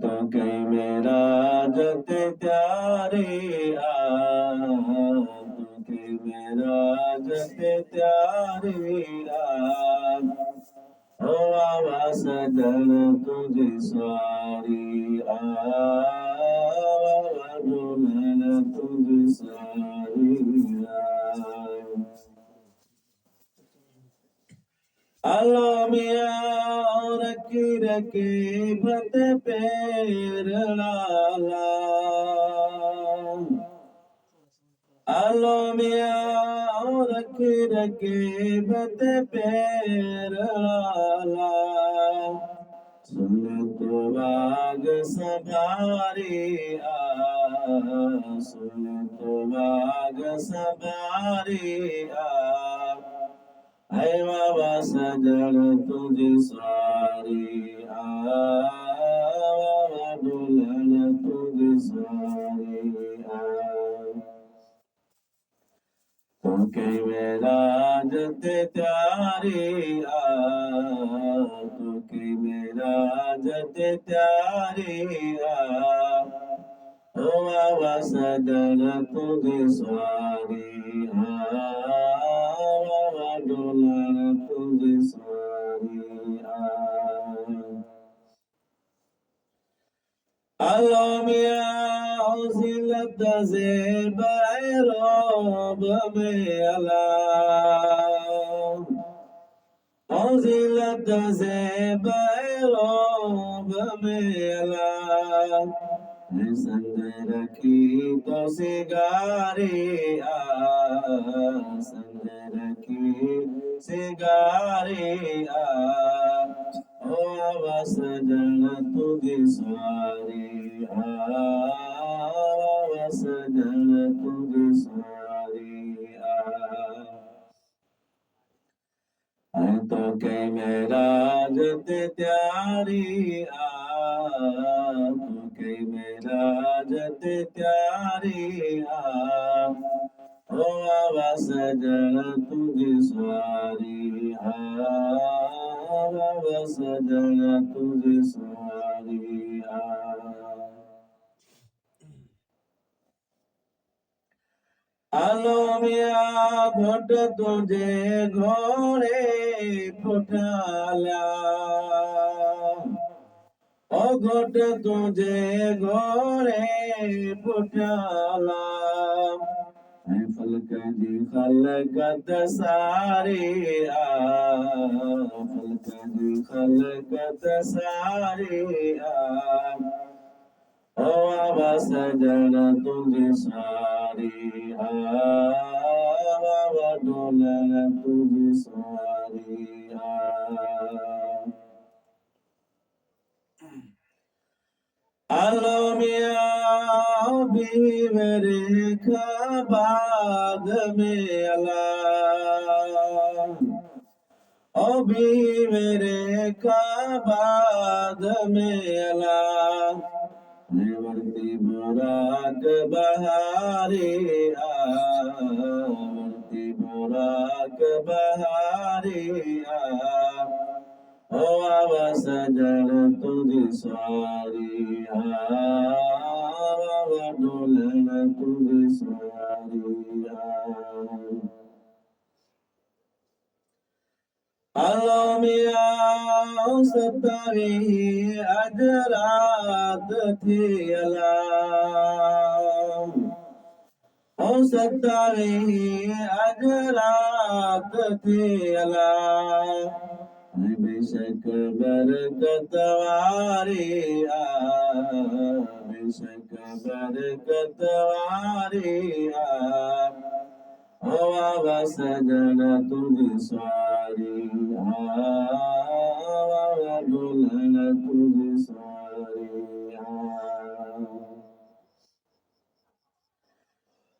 तो कई मेरा जते प्यारे तो कई मेरा जते प्यारे ओ आवा सजन तुझे सारी दुल्हन तुझे सारी अलो मिया रखी भत पैर लाला अलो मिया रखी भत पैर लाला सुन तो वाग सवारी सुन तो वाग सवारी है बाबा सजन तुझे सारी बाबा दुल्हन तुझे सारी तो कई मेरा जते प्यारी तो कई मेरा जते प्यारी ओ बाबा सजन तुझे सारी बाबा दुल्हन तुझे सारी अलो मिया जिलत से बैरोब में अला जिलत से बैरोब में अला संग रखी तो सिगारी संग रखी सिगारी ओ आवा सजन तुझे सारी आवा सजन तुझे सारी तो कई मेरा जते प्यारी तो कई मेरा जते प्यारी ओ आवा सजन तुझे सारी आवा सजन तुझे सारी आलो मिया घोट तुझे घोड़े फुटाला ओ घोट तुझे घोड़े फुटाला फलक जी खलकत सारी फलक जी खलकत सारी ओ बाबा सजन तुझे सारी बाबा दुल्हन तुझे सारी आलो मिया बीवरे बाद में अला ओ बीवरे बाद में अला वर्ती बुराक बहारी वर्ती बुराक बहारी ओ आवा सजन तुझे सारी बाबा दुल्हन तुझे सारी आलो मिया सतावी अज रात थी अला ओ सतावी अज रात थी अला बेशक बरकत वारी बेशक बरकत वारी ओ बाबा सजन तुझे सारी बाबा दुल्हन तुझे सारी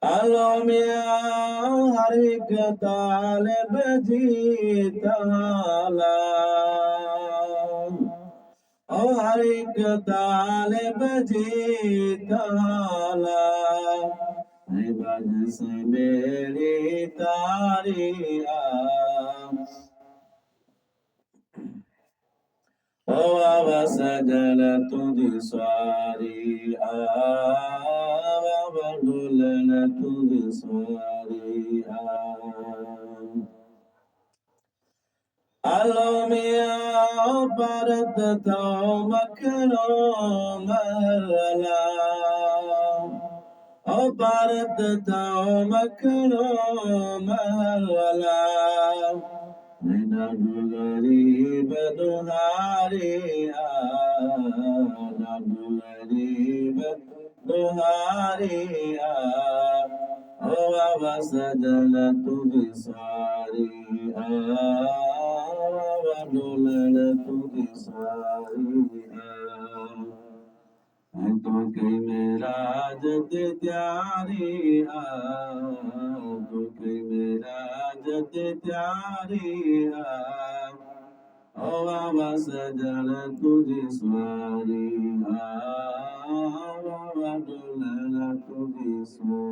आलो मिया हर एक तालिब जीत हाला ओ हर एक तालिब जीत हाला बज से मेरी तारी ओ बाबा सजन तुझ सवारी बाबा डोलन तुझ सवारी आलो मिया भारत तो मखनो मरला ओ भारत तो मखनो मरला नैना गरीब दुहारे गरीब दुहारे ओ बाबा सजन तुझ सारी बाबा डोलन तुझ सारी तो के मेरा जत त्यारी तो के मेरा जत त्यारी ओ बाबा सजन तुझ सवारी बाबा डोलन तुझ सवारी